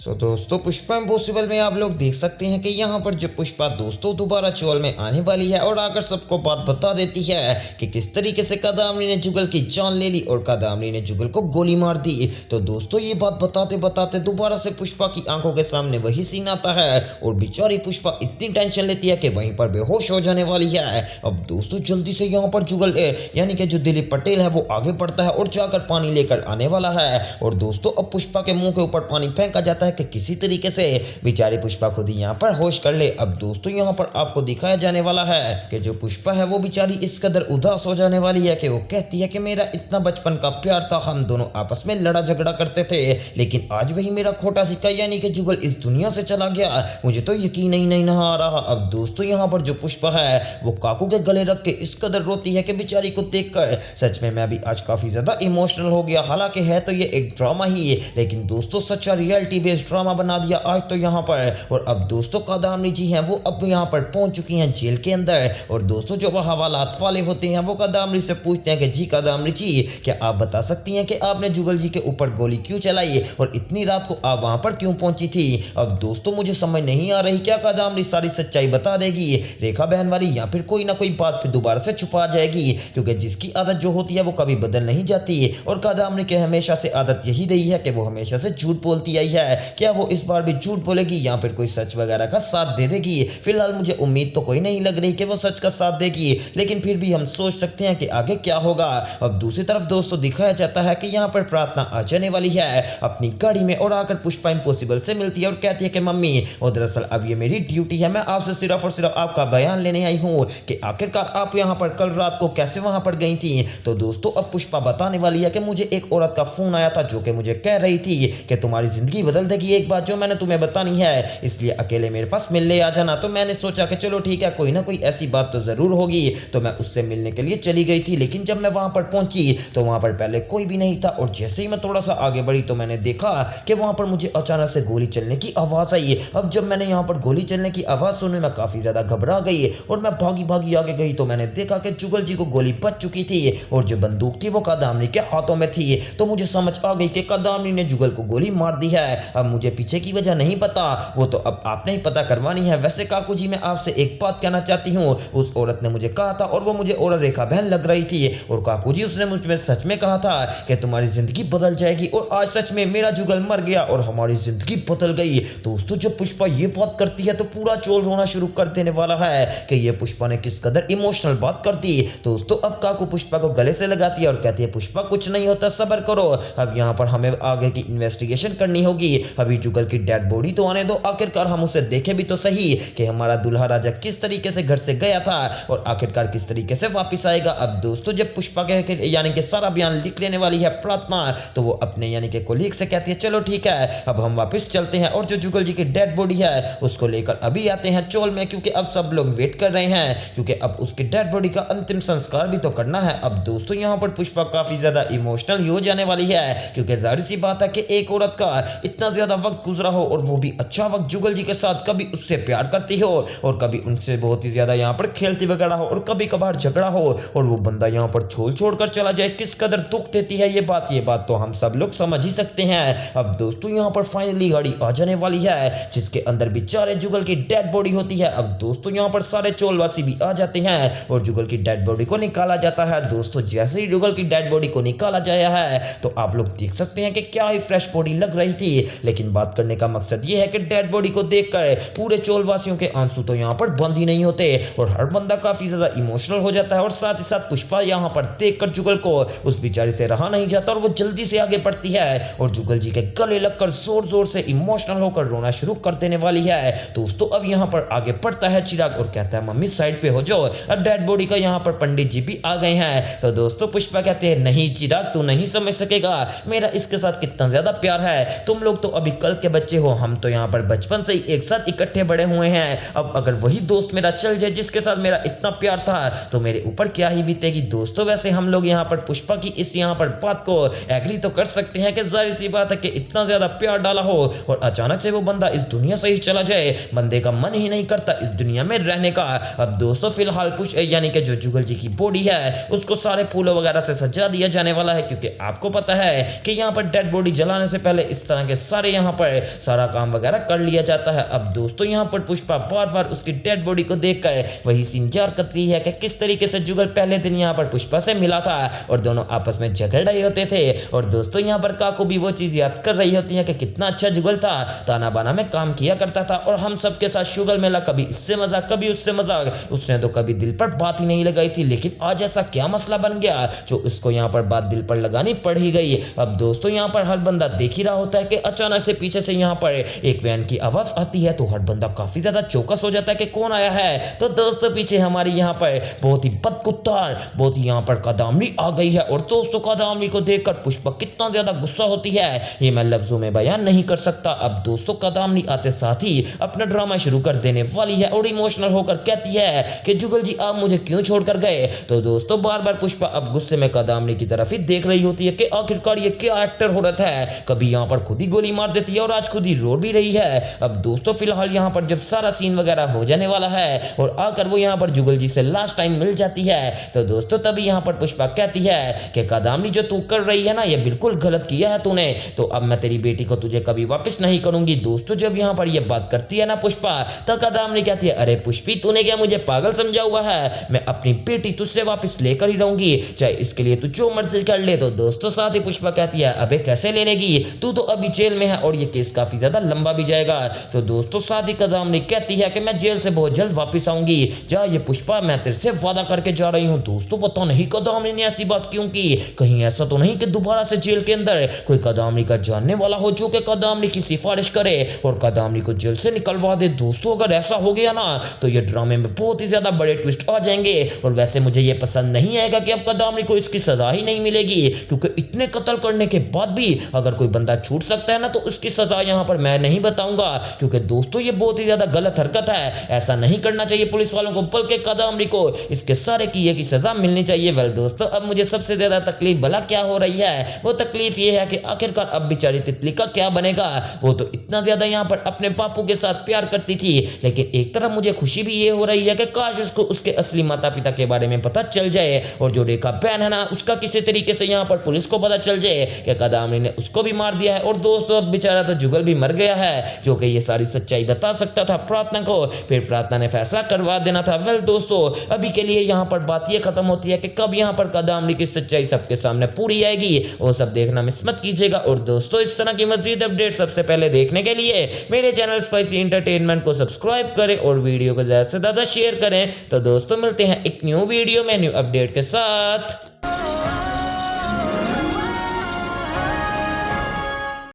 दोस्तों पुष्पा इम्पॉसिबल में आप लोग देख सकते हैं कि यहाँ पर जब पुष्पा दोस्तों दोबारा चौल में आने वाली है और आकर सबको बात बता देती है कि किस तरीके से कादामनी ने जुगल की जान ले ली और कादामनी ने जुगल को गोली मार दी। तो दोस्तों ये बात बताते बताते दोबारा से पुष्पा की आंखों के सामने वही सीन आता है और बेचारी पुष्पा इतनी टेंशन लेती है कि वहीं पर बेहोश हो जाने वाली है। अब दोस्तों जल्दी से यहाँ पर जुगल यानी कि जो दिलीप पटेल है वो आगे बढ़ता है और जाकर पानी लेकर आने वाला है। और दोस्तों अब पुष्पा के मुंह के ऊपर पानी फेंका जाता है कि किसी तरीके से बेचारी पुष्पा खुद ही यहाँ पर होश कर ले। अब दोस्तों यहाँ पर आपको दिखाया जाने वाला है कि जो पुष्पा है वो बेचारी इस कदर उदास हो जाने वाली है कि वो कहती है कि मेरा इतना बचपन का प्यार था, हम दोनों आपस में लड़ा झगड़ा करते थे, लेकिन आज वही मेरा खोटा सिक्का यानी कि जुगल इस दुनिया से चला गया, मुझे तो यकीन ही नहीं आ रहा। अब दोस्तों यहाँ पर जो पुष्पा है वो काकू के गले रख के इस कदर रोती है कि बेचारी को देखकर सच में मैं भी आज काफी ज्यादा इमोशनल हो गया। हालांकि है तो ये एक ड्रामा ही, लेकिन दोस्तों सच्चा रियलिटी बेस्ड ड्रामा बना दिया आज तो यहाँ पर। और अब दोस्तों कादामनी जी हैं वो अब यहाँ पर पहुंच चुकी हैं जेल के अंदर। और दोस्तों जो वो हवालात वाले होते हैं वो कादामनी से पूछते हैं कि जी कादामनी जी क्या आप बता सकती हैं कि आपने जुगल जी के ऊपर गोली क्यों चलाई और इतनी रात को आप वहां पर क्यों पहुंची थी। अब दोस्तों मुझे समझ नहीं आ रही क्या कादामनी सारी सच्चाई बता देगी रेखा बहन वाली या फिर कोई ना कोई बात फिर दोबारा से छुपा जाएगी, क्योंकि जिसकी आदत जो होती है वो कभी बदल नहीं जाती और कादामनी की हमेशा से आदत यही रही है कि वो हमेशा से झूठ बोलती आई है। क्या वो इस बार भी झूठ बोलेगी या फिर कोई सच वगैरह का साथ दे देगी। फिलहाल मुझे उम्मीद तो कोई नहीं लग रही कि वो सच का साथ देगी, लेकिन फिर भी हम सोच सकते हैं कि आगे क्या होगा। अब दूसरी तरफ दोस्तों दिखाया जाता है कि यहाँ पर प्रार्थना आ जाने वाली है अपनी गाड़ी में और आकर पुष्पा इम्पॉसिबल से मिलती है और कहती है कि मम्मी और दरअसल अब ये मेरी ड्यूटी है, मैं आपसे सिर्फ और सिर्फ आपका बयान लेने आई हूँ कि आखिरकार आप यहाँ पर कल रात को कैसे वहां पर गई थी। तो दोस्तों अब पुष्पा बताने वाली है कि मुझे एक औरत का फोन आया था जो कि मुझे कह रही थी कि तुम्हारी जिंदगी बदल देगी एक बात जो मैंने तुम्हें बतानी है, इसलिए अकेले मेरे पास मिलने आ जाना। तो मैंने सोचा कि चलो ठीक है कोई ना कोई ऐसी बात तो जरूर होगी, तो मैं उससे मिलने के लिए चली गई थी। लेकिन जब मैं वहां पर पहुंची तो वहां पर पहले कोई भी नहीं था और जैसे ही मैं थोड़ा सा आगे बढ़ी तो मैंने देखा कि वहां पर मुझे अचानक से गोली चलने की आवाज आई। अब जब मैंने यहाँ पर गोली चलने की आवाज सुनी मैं काफी ज्यादा घबरा गई और मैं भागी भागी आगे गई तो मैंने देखा कि जुगल जी को गोली बच चुकी थी और जो बंदूक थी वो कादामनी के हाथों में थी। तो मुझे समझ आ गई कि कादामनी ने जुगल को गोली मार दी है। अब मुझे पीछे की वजह नहीं पता, वो तो अब आपने ही पता करवानी है। वैसे काकू जी मैं आपसे एक बात कहना चाहती हूँ, उस औरत ने मुझे कहा था और वो मुझे और रेखा बहन लग रही थी और काकू जी उसने मुझ में सच में कहा था कि तुम्हारी जिंदगी बदल जाएगी और आज सच में मेरा जुगल मर गया और हमारी जिंदगी बदल गई। दोस्तों जब पुष्पा ये बात करती है तो पूरा चोल रोना शुरू कर देने वाला है कि ये पुष्पा ने किस कदर इमोशनल बात कर दी। दोस्तों अब काकू पुष्पा को गले से लगाती है और कहती है पुष्पा कुछ नहीं होता, सब्र करो, अब यहाँ पर हमें आगे की इन्वेस्टिगेशन करनी होगी, अभी जुगल की डेड बॉडी तो आने दो, आखिरकार हम उसे देखें भी तो सही कि हमारा दूल्हा राजा किस तरीके से घर से गया था और आखिरकार किस तरीके से वापस आएगा। अब दोस्तों जब पुष्पा के यानी कि सारा बयान लिख लेने वाली है प्रार्थना तो वो अपने यानी कि कोलीग से कहती है चलो ठीक है अब हम वापस चलते हैं और जो जुगल जी की डेड बॉडी है उसको लेकर अभी आते हैं चोल में, क्योंकि अब सब लोग वेट कर रहे हैं क्योंकि अब उसकी डेड बॉडी का अंतिम संस्कार भी तो करना है। अब दोस्तों यहाँ पर पुष्पा काफी ज्यादा इमोशनल हो जाने वाली है क्योंकि जाहिर सी बात है कि एक औरत का इतना ज्यादा वक्त गुजरा हो और वो भी अच्छा वक्त जुगल जी के साथ, कभी उससे प्यार करती हो और कभी उनसे बहुत ही ज्यादा यहाँ पर खेलती वगैरह हो और कभी कभार झगड़ा हो और वो बंदा यहाँ पर छोड़ कर चला जाए, किस कदर दुख देती है ये बात तो हम सब लोग समझ ही सकते हैं। अब दोस्तों यहाँ पर फाइनली गाड़ी आ जाने वाली है जिसके अंदर बेचारे जुगल की डेड बॉडी होती है। अब दोस्तों यहाँ पर सारे चोलवासी भी आ जाते हैं और जुगल की डेड बॉडी को निकाला जाता है। दोस्तों जैसे ही जुगल की डेड बॉडी को निकाला जाया है तो आप लोग देख सकते हैं कि क्या ही फ्रेश बॉडी लग रही थी, लेकिन बात करने का मकसद ये है कि डेड बॉडी को देखकर पूरे चोलवासियों के आंसू तो यहाँ पर बंद ही नहीं होते और हर बंदा काफी ज्यादा इमोशनल हो जाता है और साथ ही साथ पुष्पा यहाँ पर देखकर जुगल को उस बेचारी से रहा नहीं जाता और वो जल्दी से आगे बढ़ती है और जुगल जी के गले लगकर जोर जोर से इमोशनल होकर रोना शुरू कर देने वाली है। दोस्तों अब यहाँ पर आगे बढ़ता है चिराग और कहता है मम्मी साइड पे हो जाओ, अब डेड बॉडी का यहाँ पर पंडित जी भी आ गए हैं। तो दोस्तों पुष्पा कहते हैं नहीं चिराग तू नहीं समझ सकेगा मेरा इसके साथ कितना ज्यादा प्यार है, तुम लोग तो अभी कल के बच्चे हो, हम तो यहाँ पर बचपन से ही एक साथ इकट्ठे बड़े हुए हैं, अब अगर वही दोस्त मेरा चल जाए जिसके साथ मेरा इतना प्यार था तो मेरे ऊपर क्या ही बीतेगी। दोस्तों वैसे हम लोग यहाँ पर पुष्पा की इस यहाँ पर बात को एग्री तो कर सकते हैं कि जाहिर सी बात है कि इतना ज्यादा प्यार डाला हो और अचानक से वो बंदा इस दुनिया से ही चला जाए, बंदे का मन ही नहीं करता इस दुनिया में रहने का। अब दोस्तों फिलहाल यानी कि जो जुगल जी की बॉडी है उसको सारे फूलों वगैरह से सजा दिया जाने वाला है, क्योंकि आपको पता है कि यहाँ पर डेड बॉडी जलाने से पहले इस तरह के सारे यहाँ पर सारा काम वगैरह कर लिया जाता है। अब दोस्तों यहाँ पर पुष्पा बार बार उसकी डेड बॉडी को देखकर वही सीन याद करती है कि किस तरीके से जुगल पहले दिन यहाँ पर पुष्पा से मिला था और दोनों आपस में झगड़ रहे होते थे। और दोस्तों यहाँ पर काकू भी वो चीज याद कर रही होती है कि कितना अच्छा जुगल था, ताना बाना में काम किया करता था और हम सबके साथ शुगर मेला, कभी इससे मजाक कभी उससे मजाक, उसने तो कभी दिल पर बात ही नहीं लगाई थी। लेकिन आज ऐसा क्या मसला बन गया जो उसको यहाँ पर बात दिल पर लगानी पड़ ही गई। अब दोस्तों यहाँ पर हर बंदा देख ही रहा होता है कि अचानक से पीछे से यहाँ पर एक वैन की आवाज आती है तो हर बंदा काफी ज्यादा चौकस हो जाता है कि कौन आया है। तो दोस्तों पीछे हमारी यहाँ पर बहुत ही बदकुत्तार, बहुत ही यहाँ पर कदामनी आ गई है और दोस्तों कदामनी को देखकर पुष्पा कितना ज्यादा गुस्सा होती है ये मैं लफ्जों में बयान नहीं कर सकता। अब दोस्तों कदामनी आते साथ ही अपना ड्रामा शुरू कर देने वाली है और इमोशनल होकर कहती है कि जुगल जी आप मुझे क्यों छोड़कर गए। तो दोस्तों बार बार पुष्पा अब गुस्से में कदामनी की तरफ ही देख रही होती है कि आखिरकार ये क्या एक्टर हो रहा है, कभी यहाँ पर खुद ही गोली मार देती है और आज खुद ही रो भी रही है। अब दोस्तों फिलहाल यहाँ पर जब सारा सीन वगैरह हो जाने वाला है और आकर वो यहाँ पर जुगल जी से लास्ट टाइम मिल जाती है तो दोस्तों तभी यहाँ पर पुष्पा कहती है कि कदामनी जो तू कर रही है ना ये बिल्कुल गलत किया है तूने, तो अब मैं तेरी बेटी को तुझे कभी वापस नहीं करूंगी। दोस्तों जब यहाँ पर ये बात करती है ना पुष्पा तो कदामनी कहती है अरे पुष्पी तूने क्या मुझे पागल समझा हुआ है, मैं अपनी बेटी तुझसे वापस लेकर ही रहूंगी चाहे इसके लिए तू जो मर्जी कर ले। तो दोस्तों साथ ही पुष्पा कहती है अबे कैसे ले लेगी, तू तो अभी जेल में है और ये केस काफी ज्यादा लंबा भी जाएगा। तो दोस्तों साथ ही कदामनी कहती है कि मैं जेल से बहुत जल्द वापस आऊंगी, जा ये पुष्पा मैं तेरे से वादा करके जा रही हूँ। दोस्तों पता नहीं कदामनी ने ऐसी बात क्यों की, कहीं ऐसा तो नहीं कि दोबारा से जेल के अंदर कोई कदामनी का जानने वाला हो जो कि कदामनी की सिफारिश करे और कदामनी को जेल से निकलवा दे। दोस्तों अगर ऐसा हो गया ना तो ये ड्रामे में बहुत ही ज्यादा बड़े ट्विस्ट आ जाएंगे और वैसे मुझे ये पसंद नहीं आएगा कि अब कदामनी को इसकी सजा ही नहीं मिलेगी, क्योंकि इतने कत्ल करने के बाद भी अगर कोई बंदा छूट सकता है ना तो उसकी सजा यहाँ पर मैं नहीं बताऊंगा, क्योंकि दोस्तों ये बहुत ही ज्यादा गलत हरकत है, ऐसा नहीं करना चाहिए पुलिस वालों को, बल्कि कदामनी को इसके सारे किए की सजा मिलनी चाहिए। वेल दोस्तों अब मुझे सबसे ज्यादा तकलीफ भला क्या हो रही है, वो तकलीफ ये है कि आखिरकार अब बेचारी तितली का क्या बनेगा। वो तो इतना ज्यादा यहाँ पर अपने बापू के साथ प्यार करती थी, लेकिन एक तरफ मुझे खुशी भी ये हो रही है कि काश उसको उसके असली माता पिता के बारे में पता चल जाए और जो रेखा बहन है ना उसका किसी तरीके से यहाँ पर पुलिस को पता चल जाए कि कदामनी ने उसको भी मार दिया है। और दोस्तों अब बेचारा तो जुगल भी मर गया है जो कि ये सारी सच्चाई बता सकता था प्रार्थना को, फिर प्रार्थना ने फैसला करवा देना था। वेल दोस्तों अभी के लिए यहाँ पर बात ये खत्म होती है कि कब यहाँ पर कदामनी की सच्चाई सबके सामने पूरी आएगी वो सब देखना मिस मत कीजिएगा। और दोस्तों इस तरह की मजीद अपडेट सबसे पहले देखने के लिए मेरे चैनल स्पाइसी एंटरटेनमेंट को सब्सक्राइब करें और वीडियो को ज्यादा से ज्यादा शेयर करें। तो दोस्तों मिलते हैं एक न्यू वीडियो में न्यू अपडेट के साथ।